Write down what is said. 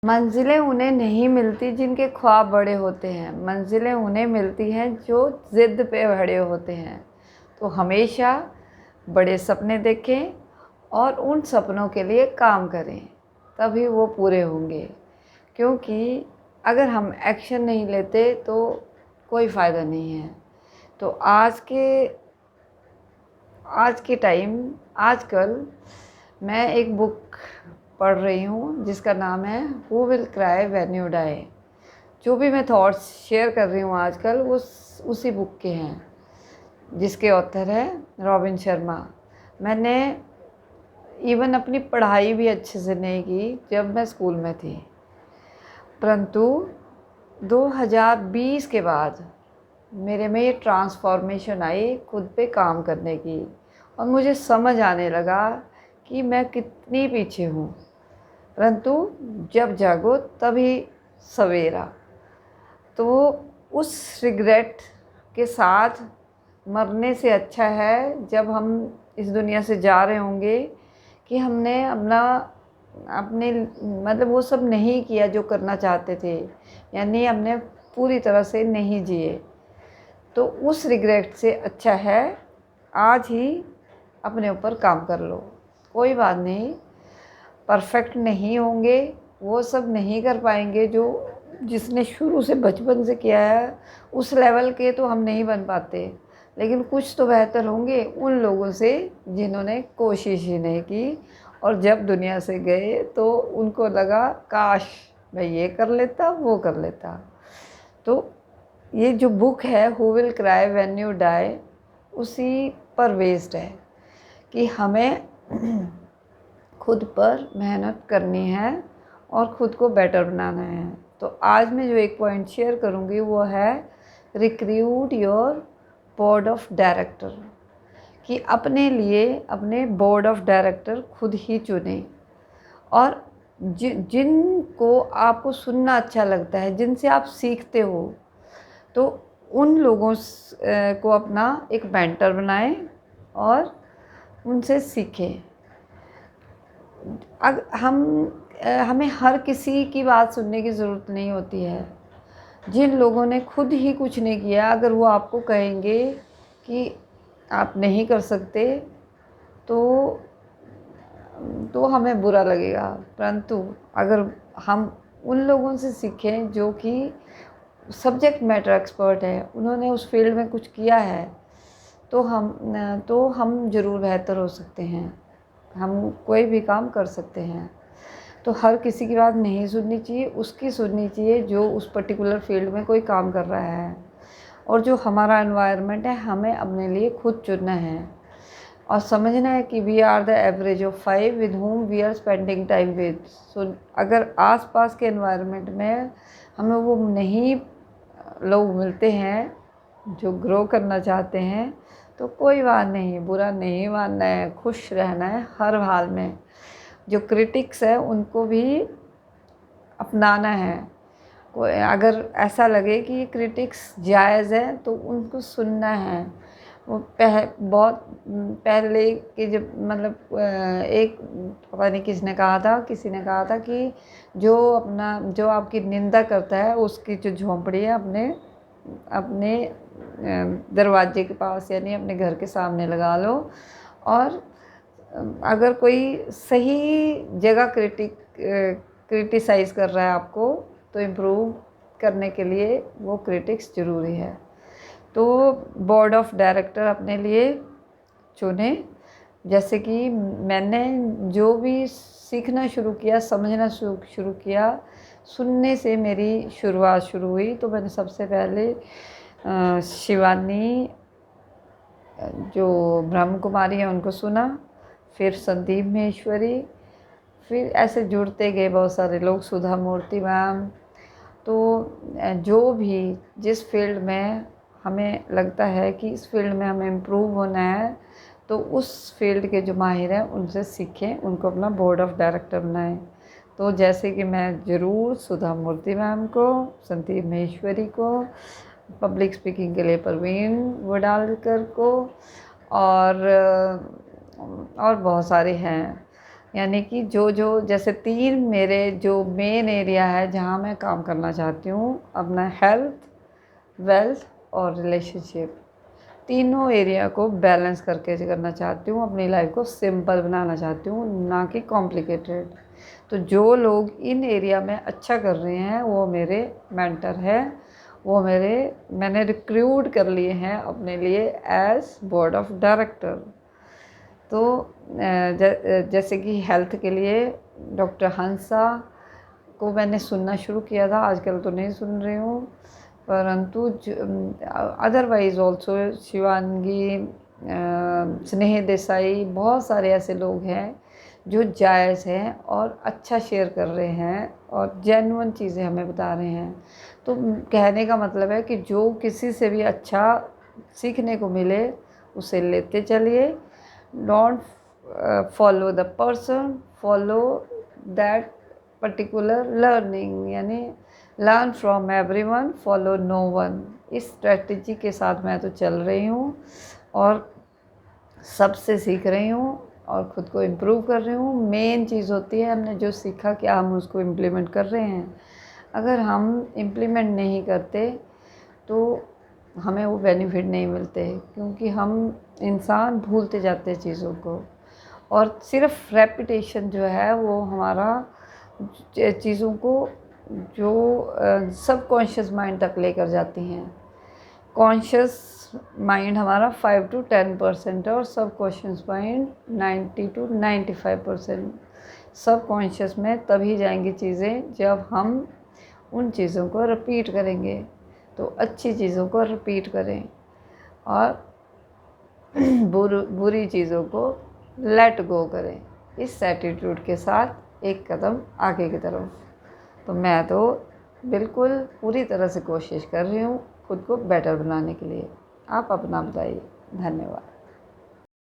मंजिलें उन्हें नहीं मिलती जिनके ख्वाब बड़े होते हैं, मंजिलें उन्हें मिलती हैं जो ज़िद पे अड़े होते हैं। तो हमेशा बड़े सपने देखें और उन सपनों के लिए काम करें, तभी वो पूरे होंगे। क्योंकि अगर हम एक्शन नहीं लेते तो कोई फ़ायदा नहीं है। तो आज के टाइम आजकल मैं एक बुक पढ़ रही हूँ जिसका नाम है who will cry when you die. जो भी मैं थॉट्स शेयर कर रही हूँ आजकल वो उसी बुक के हैं, जिसके ऑथर है रॉबिन शर्मा। मैंने इवन अपनी पढ़ाई भी अच्छे से नहीं की जब मैं स्कूल में थी, परंतु 2020 के बाद मेरे में ये ट्रांसफॉर्मेशन आई खुद पे काम करने की, और मुझे समझ आने लगा कि मैं कितनी पीछे हूँ। परंतु जब जागो तभी सवेरा। तो उस रिग्रेट के साथ मरने से अच्छा है जब हम इस दुनिया से जा रहे होंगे कि हमने अपने मतलब वो सब नहीं किया जो करना चाहते थे, यानी हमने पूरी तरह से नहीं जिए। तो उस रिग्रेट से अच्छा है आज ही अपने ऊपर काम कर लो। कोई बात नहीं, परफेक्ट नहीं होंगे, वो सब नहीं कर पाएंगे जो जिसने शुरू से बचपन से किया है उस लेवल के तो हम नहीं बन पाते, लेकिन कुछ तो बेहतर होंगे उन लोगों से जिन्होंने कोशिश ही नहीं की और जब दुनिया से गए तो उनको लगा काश मैं ये कर लेता वो कर लेता। तो ये जो बुक है who will cry when you die उसी पर बेस्ड है कि हमें खुद पर मेहनत करनी है और ख़ुद को बेटर बनाना है। तो आज मैं जो एक पॉइंट शेयर करूँगी वो है recruit your board of director, कि अपने लिए अपने बोर्ड ऑफ डायरेक्टर खुद ही चुनें और जिनको आपको सुनना अच्छा लगता है, जिनसे आप सीखते हो, तो उन लोगों को अपना एक मेंटर बनाएं और उनसे सीखें। हमें हर किसी की बात सुनने की ज़रूरत नहीं होती है। जिन लोगों ने खुद ही कुछ नहीं किया, अगर वो आपको कहेंगे कि आप नहीं कर सकते तो हमें बुरा लगेगा, परंतु अगर हम उन लोगों से सीखें जो कि सब्जेक्ट मैटर एक्सपर्ट है, उन्होंने उस फील्ड में कुछ किया है, तो हम ज़रूर बेहतर हो सकते हैं, हम कोई भी काम कर सकते हैं। तो हर किसी की बात नहीं सुननी चाहिए, उसकी सुननी चाहिए जो उस पर्टिकुलर फील्ड में कोई काम कर रहा है। और जो हमारा एनवायरनमेंट है हमें अपने लिए खुद चुनना है और समझना है कि we are the average of 5 with whom we are spending time with. So अगर आसपास के एनवायरनमेंट में हमें वो नहीं लोग मिलते हैं जो ग्रो करना चाहते हैं, तो कोई बात नहीं, बुरा नहीं मानना है, खुश रहना है हर हाल में। जो क्रिटिक्स है उनको भी अपनाना है। कोई अगर ऐसा लगे कि क्रिटिक्स जायज़ है तो उनको सुनना है। वो बहुत पहले के जब मतलब एक पता नहीं किसी ने कहा था कि जो आपकी निंदा करता है उसकी जो झोंपड़ी है अपने दरवाजे के पास यानी अपने घर के सामने लगा लो, और अगर कोई सही जगह क्रिटिसाइज़ कर रहा है आपको तो इम्प्रूव करने के लिए वो क्रिटिक्स ज़रूरी है। तो बोर्ड ऑफ डायरेक्टर अपने लिए चुने। जैसे कि मैंने जो भी सीखना शुरू किया, समझना शुरू किया, सुनने से मेरी शुरुआत शुरू हुई। तो मैंने सबसे पहले शिवानी जो ब्रह्म कुमारी है उनको सुना, फिर संदीप महेश्वरी, फिर ऐसे जुड़ते गए बहुत सारे लोग, सुधा मूर्ति मैम। तो जो भी जिस फील्ड में हमें लगता है कि इस फील्ड में हमें इम्प्रूव होना है तो उस फील्ड के जो माहिर हैं उनसे सीखें, उनको अपना बोर्ड ऑफ डायरेक्टर बनाएं। तो जैसे कि मैं ज़रूर सुधा मूर्ति मैम को, संदीप महेश्वरी को, पब्लिक स्पीकिंग के लिए परवीन वडालकर को और बहुत सारे हैं, यानी कि जो जो जैसे 3 मेरे जो मेन एरिया है जहाँ मैं काम करना चाहती हूँ, अपना हेल्थ, वेल्थ और रिलेशनशिप, तीनों एरिया को बैलेंस करके करना चाहती हूँ। अपनी लाइफ को सिंपल बनाना चाहती हूँ, ना कि कॉम्प्लिकेटेड। तो जो लोग इन एरिया में अच्छा कर रहे हैं वो मेरे मेंटर हैं, वो मैंने रिक्रूट कर लिए हैं अपने लिए एज बोर्ड ऑफ डायरेक्टर। तो जैसे कि हेल्थ के लिए डॉक्टर हंसा को मैंने सुनना शुरू किया था, आजकल तो नहीं सुन रही हूँ, परंतु अदरवाइज़ ऑल्सो शिवांगी, स्नेह देसाई, बहुत सारे ऐसे लोग हैं जो जायज़ हैं और अच्छा शेयर कर रहे हैं और जेन्युइन चीज़ें हमें बता रहे हैं। तो कहने का मतलब है कि जो किसी से भी अच्छा सीखने को मिले उसे लेते चलिए। Don't follow the person, follow that particular learning, यानी learn from everyone, follow no one. इस स्ट्रेटजी के साथ मैं तो चल रही हूँ और सबसे सीख रही हूँ और ख़ुद को इम्प्रूव कर रही हूँ। मेन चीज़ होती है हमने जो सीखा क्या हम उसको इम्प्लीमेंट कर रहे हैं। अगर हम इम्प्लीमेंट नहीं करते तो हमें वो बेनिफिट नहीं मिलते, क्योंकि हम इंसान भूलते जाते हैं चीज़ों को, और सिर्फ रेपिटेशन जो है वो हमारा चीज़ों को जो सबकॉन्शियस माइंड तक लेकर जाती हैं। कॉन्शियस माइंड हमारा 5 to 10% है और सबकॉन्शियस माइंड 90 to 95%। सबकॉन्शियस में तभी जाएंगी चीज़ें जब हम उन चीज़ों को रिपीट करेंगे। तो अच्छी चीज़ों को रिपीट करें और बुरी चीज़ों को लेट गो करें, इस एटीट्यूड के साथ एक कदम आगे की तरफ। तो मैं तो बिल्कुल पूरी तरह से कोशिश कर रही हूँ खुद को बेटर बनाने के लिए। आप अपना बताइए। धन्यवाद।